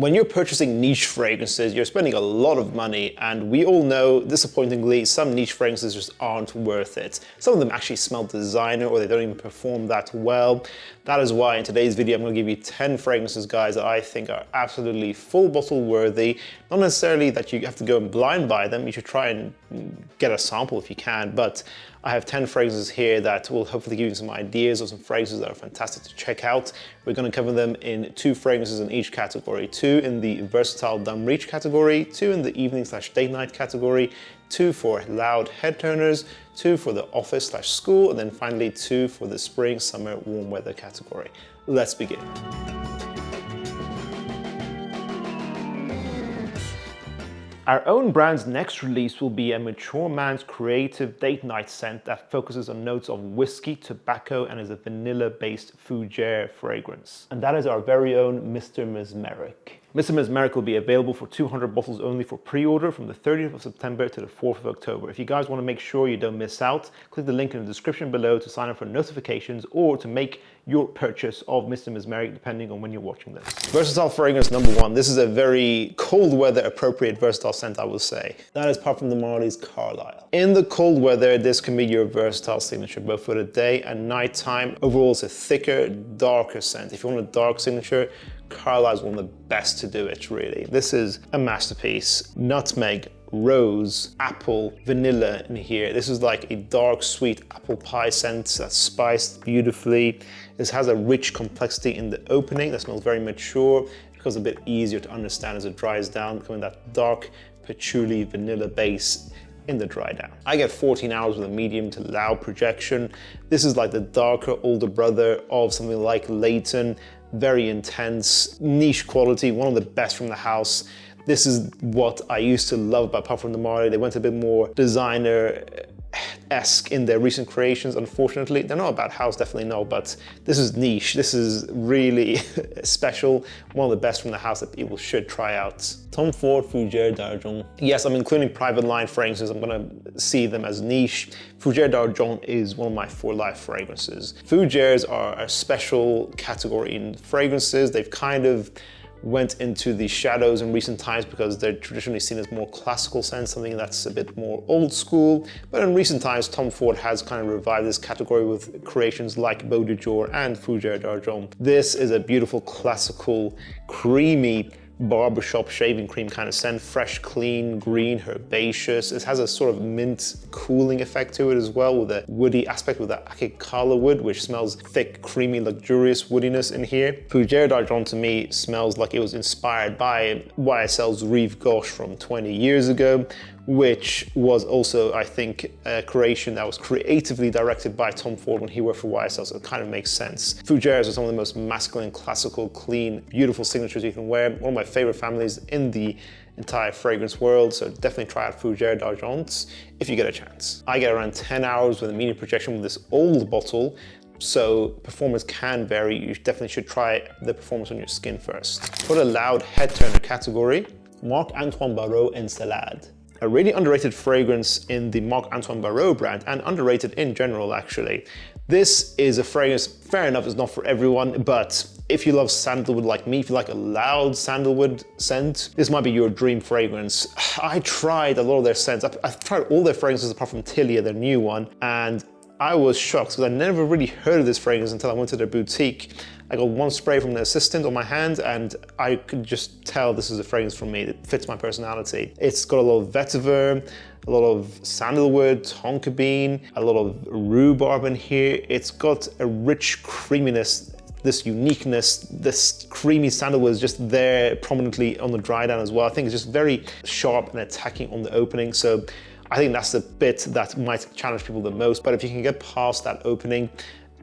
When you're purchasing niche fragrances, you're spending a lot of money, and we all know, disappointingly, some niche fragrances just aren't worth it. Some of them actually smell designer or they don't even perform that well. That is why in today's video, I'm going to give you 10 fragrances, guys, that I think are absolutely full bottle worthy. Not necessarily that you have to go and blind buy them. You should try and get a sample if you can, but I have 10 fragrances here that will hopefully give you some ideas of some fragrances that are fantastic to check out. We're going to cover them in 2 fragrances in each category. 2 in the versatile dumb reach category, 2 in the evening/date night category, 2 for loud head turners, 2 for the office/school, and then finally 2 for the spring, summer, warm weather category. Let's begin. Our own brand's next release will be a mature man's creative date night scent that focuses on notes of whiskey, tobacco, and is a vanilla-based Fougère fragrance. And that is our very own Mr. Mesmeric. Mr. Mesmeric will be available for 200 bottles only for pre-order from the 30th of September to the 4th of October. If you guys want to make sure you don't miss out, click the link in the description below to sign up for notifications or to make your purchase of Mr. Mesmeric depending on when you're watching this. Versatile fragrance number 1. This is a very cold weather appropriate versatile scent, I will say. That is Parfum de Marly's Carlisle. In the cold weather, this can be your versatile signature both for the day and night time. Overall, it's a thicker, darker scent. If you want a dark signature, Carlisle is one of the best to do it, really. This is a masterpiece. Nutmeg, rose, apple, vanilla in here. This is like a dark, sweet apple pie scent that's spiced beautifully. This has a rich complexity in the opening that smells very mature. It becomes a bit easier to understand as it dries down, becoming that dark patchouli vanilla base in the dry down. I get 14 hours with a medium to loud projection. This is like the darker older brother of something like Leighton. Very intense, niche quality, one of the best from the house. This is what I used to love about Parfum de Marly. They went a bit more designer-esque in their recent creations, unfortunately. They're not about house, definitely not, but this is niche. This is really special. One of the best from the house that people should try out. Tom Ford Fougère d'Argent. Yes, I'm including private line fragrances. I'm gonna see them as niche. Fougère d'Argent is one of my for life fragrances. Fougères are a special category in fragrances. They've kind of went into the shadows in recent times because they're traditionally seen as more classical scents, something that's a bit more old school. But in recent times, Tom Ford has kind of revived this category with creations like Beau de Jour and Fougère d'Argent. This is a beautiful, classical, creamy, barbershop shaving cream kind of scent, fresh, clean, green, herbaceous. It has a sort of mint cooling effect to it as well, with a woody aspect with that Acqua wood, which smells thick, creamy, luxurious woodiness in here. Fougère d'Argent to me smells like it was inspired by YSL's Rive Gauche from 20 years ago, which was also, I think, a creation that was creatively directed by Tom Ford when he worked for YSL, so it kind of makes sense. Fougères are some of the most masculine, classical, clean, beautiful signatures you can wear. One of my favorite families in the entire fragrance world, so definitely try out Fougère d'Argent if you get a chance. I get around 10 hours with a medium projection with this old bottle, so performance can vary. You definitely should try the performance on your skin first. For the loud head turner category, Marc-Antoine Barrois Encelade. A really underrated fragrance in the Marc-Antoine Barrois brand, and underrated in general, actually. This is a fragrance, fair enough, it's not for everyone, but if you love sandalwood like me, if you like a loud sandalwood scent, this might be your dream fragrance. I tried a lot of their scents. I've tried all their fragrances apart from Tilia, their new one, and I was shocked because I never really heard of this fragrance until I went to their boutique. I got one spray from the assistant on my hand and I could just tell this is a fragrance from me. It fits my personality. It's got a lot of vetiver, a lot of sandalwood, tonka bean, a lot of rhubarb in here. It's got a rich creaminess, this uniqueness, this creamy sandalwood is just there prominently on the dry down as well. I think it's just very sharp and attacking on the opening. So I think that's the bit that might challenge people the most. But if you can get past that opening,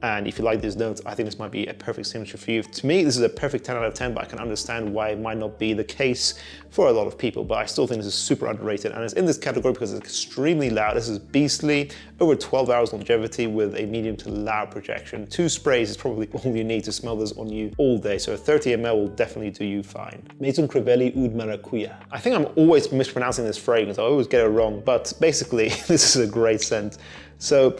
and if you like these notes, I think this might be a perfect signature for you. To me, this is a perfect 10 out of 10, but I can understand why it might not be the case for a lot of people. But I still think this is super underrated, and it's in this category because it's extremely loud. This is beastly, over 12 hours longevity with a medium to loud projection. 2 sprays is probably all you need to smell this on you all day, so 30 ml will definitely do you fine. Maison Crivelli Oud Maracujá. I think I'm always mispronouncing this fragrance. I always get it wrong, but basically, this is a great scent. So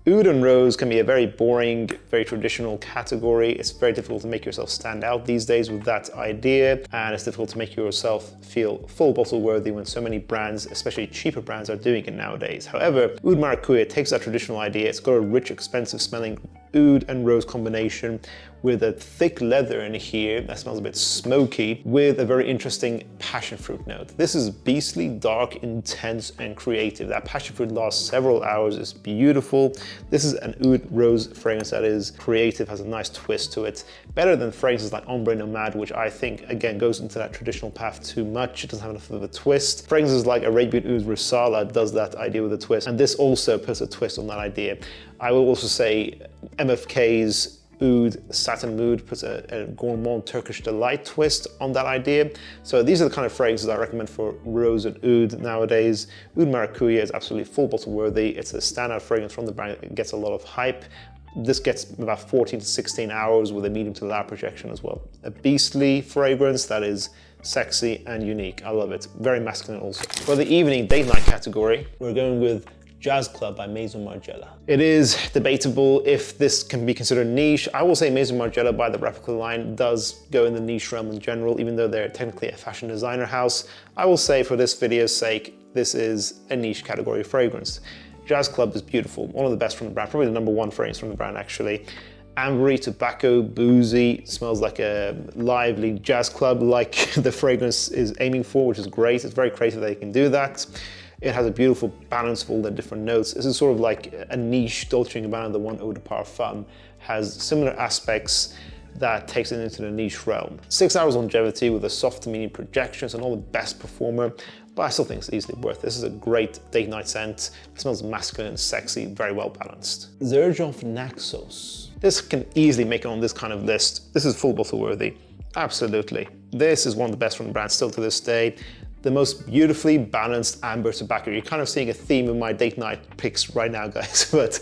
Oud and rose can be a very boring, very traditional category. It's very difficult to make yourself stand out these days with that idea, and it's difficult to make yourself feel full bottle worthy when so many brands, especially cheaper brands, are doing it nowadays. However, Oud Maracujá takes that traditional idea. It's got a rich, expensive smelling oud and rose combination with a thick leather in here that smells a bit smoky with a very interesting passion fruit note. This is beastly, dark, intense, and creative. That passion fruit lasts several hours, it's beautiful. This is an oud rose fragrance that is creative, has a nice twist to it. Better than fragrances like Ombre Nomade, which I think, again, goes into that traditional path too much. It doesn't have enough of a twist. Fragrances like Arabian Oud Risala does that idea with a twist, and this also puts a twist on that idea. I will also say MFK's Oud Satin Mood puts a gourmand Turkish delight twist on that idea. So these are the kind of fragrances I recommend for rose and oud nowadays. Oud Maracujá is absolutely full bottle worthy. It's a standout fragrance from the brand. It gets a lot of hype. This gets about 14 to 16 hours with a medium to loud projection as well. A beastly fragrance that is sexy and unique. I love it. Very masculine also. For the evening date night category, we're going with Jazz Club by Maison Margiela. It is debatable if this can be considered niche. I will say Maison Margiela by the replica line does go in the niche realm in general, even though they're technically a fashion designer house. I will say for this video's sake, this is a niche category fragrance. Jazz Club is beautiful, one of the best from the brand, probably the #1 fragrance from the brand actually. Ambery, tobacco, boozy, smells like a lively jazz club like the fragrance is aiming for, which is great. It's very creative that they can do that. It has a beautiful balance of all the different notes. This is sort of like a niche Dolce & Gabbana, the one Eau de Parfum, has similar aspects that takes it into the niche realm. 6 hours longevity with a soft to medium projections and all the best performer, but I still think it's easily worth it. This is a great date night scent. It smells masculine and sexy, very well balanced. Xerjoff Naxos. This can easily make it on this kind of list. This is full bottle worthy, absolutely. This is one of the best from the brand still to this day. The most beautifully balanced amber tobacco. You're kind of seeing a theme in my date night picks right now, guys, but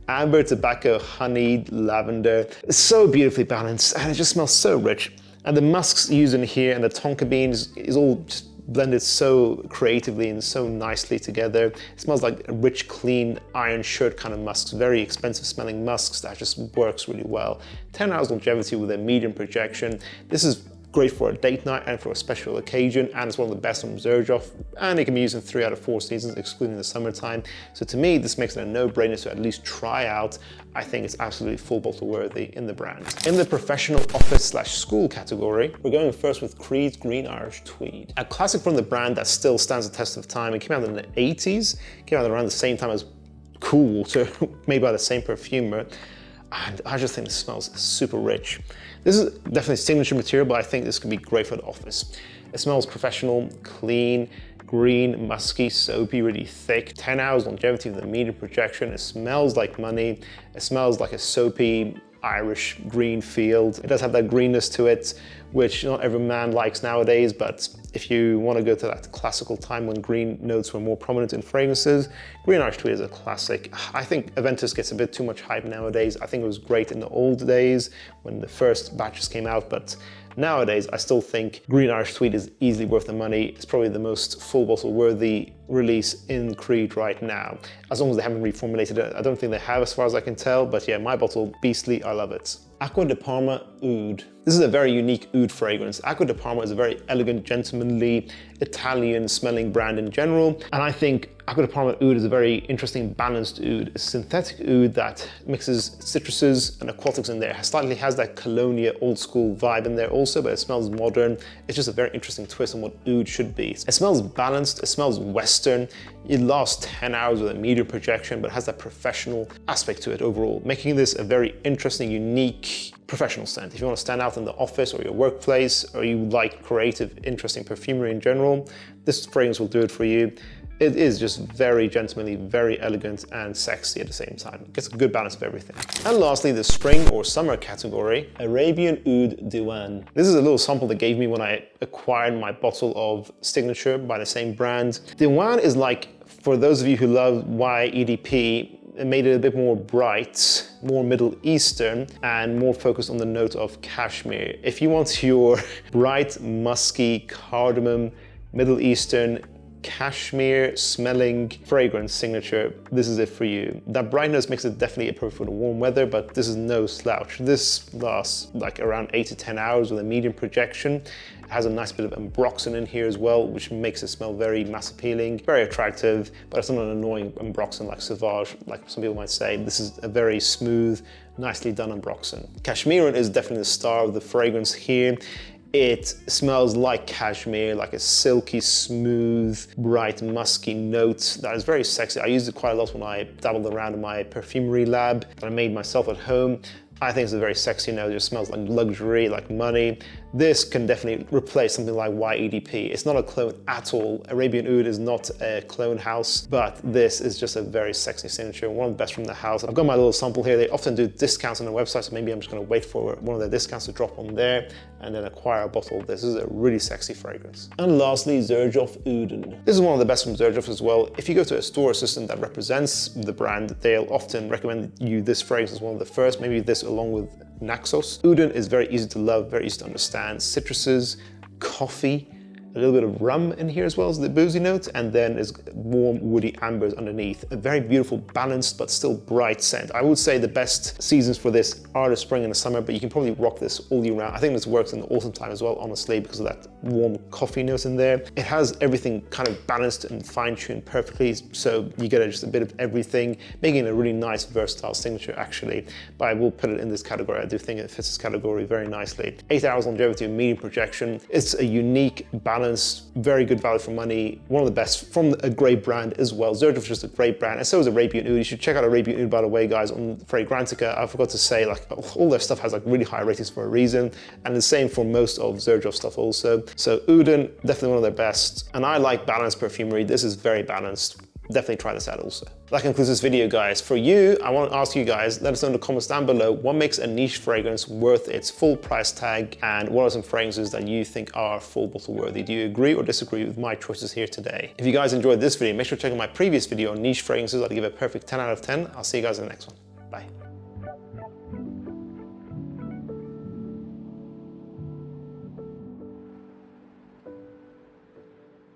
amber, tobacco, honey, lavender. It's so beautifully balanced and it just smells so rich. And the musks used in here and the tonka beans is all just blended so creatively and so nicely together. It smells like a rich, clean iron shirt kind of musks, very expensive smelling musks that just works really well. 10 hours longevity with a medium projection. This is great for a date night and for a special occasion, and it's one of the best from Xerjoff, and it can be used in 3 out of 4 seasons, excluding the summertime. So to me, this makes it a no-brainer to at least try out. I think it's absolutely full bottle worthy in the brand. In the professional office/school category, we're going first with Creed's Green Irish Tweed. A classic from the brand that still stands the test of time. It came out in the 80s, came out around the same time as Cool Water, made by the same perfumer. And I just think this smells super rich. This is definitely signature material, but I think this could be great for the office. It smells professional, clean, green, musky, soapy, really thick. 10 hours longevity with a medium projection. It smells like money. It smells like a soapy Irish green field. It does have that greenness to it, which not every man likes nowadays, but if you want to go to that classical time when green notes were more prominent in fragrances, Green Irish Tweed is a classic. I think Aventus gets a bit too much hype nowadays. I think it was great in the old days when the first batches came out, but nowadays I still think Green Irish Tweed is easily worth the money. It's probably the most full bottle worthy release in Creed right now. As long as they haven't reformulated it. I don't think they have as far as I can tell, but yeah, my bottle, beastly, I love it. Acqua de Parma Oud. This is a very unique oud fragrance. Acqua de Parma is a very elegant, gentlemanly, Italian smelling brand in general. And I think Acqua de Parma Oud is a very interesting, balanced oud. It's a synthetic oud that mixes citruses and aquatics in there. It slightly has that Colonia old school vibe in there also, but it smells modern. It's just a very interesting twist on what oud should be. It smells balanced, it smells Western. It lasts 10 hours with a medium projection, but has that professional aspect to it overall, making this a very interesting, unique, professional scent. If you want to stand out in the office or your workplace, or you like creative, interesting perfumery in general, this fragrance will do it for you. It is just very gentlemanly, very elegant and sexy at the same time. It gets a good balance of everything. And lastly, the spring or summer category, Arabian Oud Diwan. This is a little sample they gave me when I acquired my bottle of Signature by the same brand. Diwan is like, for those of you who love YEDP, it made it a bit more bright, more Middle Eastern, and more focused on the note of cashmere. If you want your bright, musky, cardamom, Middle Eastern, cashmere smelling fragrance signature. This is it for you. That brightness makes it definitely a perfect for the warm weather, but this is no slouch. This lasts like around 8 to 10 hours with a medium projection. It has a nice bit of ambroxan in here as well, which makes it smell very mass appealing, very attractive, but it's not an annoying ambroxan like Sauvage, like some people might say. This is a very smooth, nicely done ambroxan. Cashmere is definitely the star of the fragrance here. It smells like cashmere, like a silky, smooth, bright, musky note that is very sexy. I used it quite a lot when I dabbled around in my perfumery lab that I made myself at home. I think it's a very sexy note. It just smells like luxury, like money. This can definitely replace something like YEDP. It's not a clone at all. Arabian Oud is not a clone house, but this is just a very sexy signature, one of the best from the house. I've got my little sample here. They often do discounts on their website, so maybe I'm just gonna wait for one of their discounts to drop on there and then acquire a bottle of this. This is a really sexy fragrance. And lastly, Xerjoff Uden. This is one of the best from Xerjoff as well. If you go to a store assistant that represents the brand, they'll often recommend you this fragrance as one of the first, maybe this along with Naxos. Uden is very easy to love, very easy to understand. Citruses, coffee, a little bit of rum in here as well as the boozy note, and then is warm woody ambers underneath. A very beautiful, balanced, but still bright scent. I would say the best seasons for this are the spring and the summer, but you can probably rock this all year round. I think this works in the autumn time as well, honestly, because of that warm coffee note in there. It has everything kind of balanced and fine-tuned perfectly, so you get just a bit of everything, making it a really nice, versatile signature, actually. But I will put it in this category. I do think it fits this category very nicely. 8 hours longevity, medium projection. It's a unique, balanced, very good value for money, one of the best from a great brand as well. Xerjoff is just a great brand, and so is Arabian Oud. You should check out Arabian Oud, by the way, guys, on Fragrantica. I forgot to say, like, all their stuff has like really high ratings for a reason, and the same for most of Xerjoff stuff also. So Uden, definitely one of their best, and I like balanced perfumery. This is very balanced. Definitely try this out also. That concludes this video, guys. For you, I want to ask you guys, let us know in the comments down below, what makes a niche fragrance worth its full price tag, and what are some fragrances that you think are full bottle worthy? Do you agree or disagree with my choices here today? If you guys enjoyed this video, make sure to check out my previous video on niche fragrances. I'll give it a perfect 10 out of 10. I'll see you guys in the next one. Bye.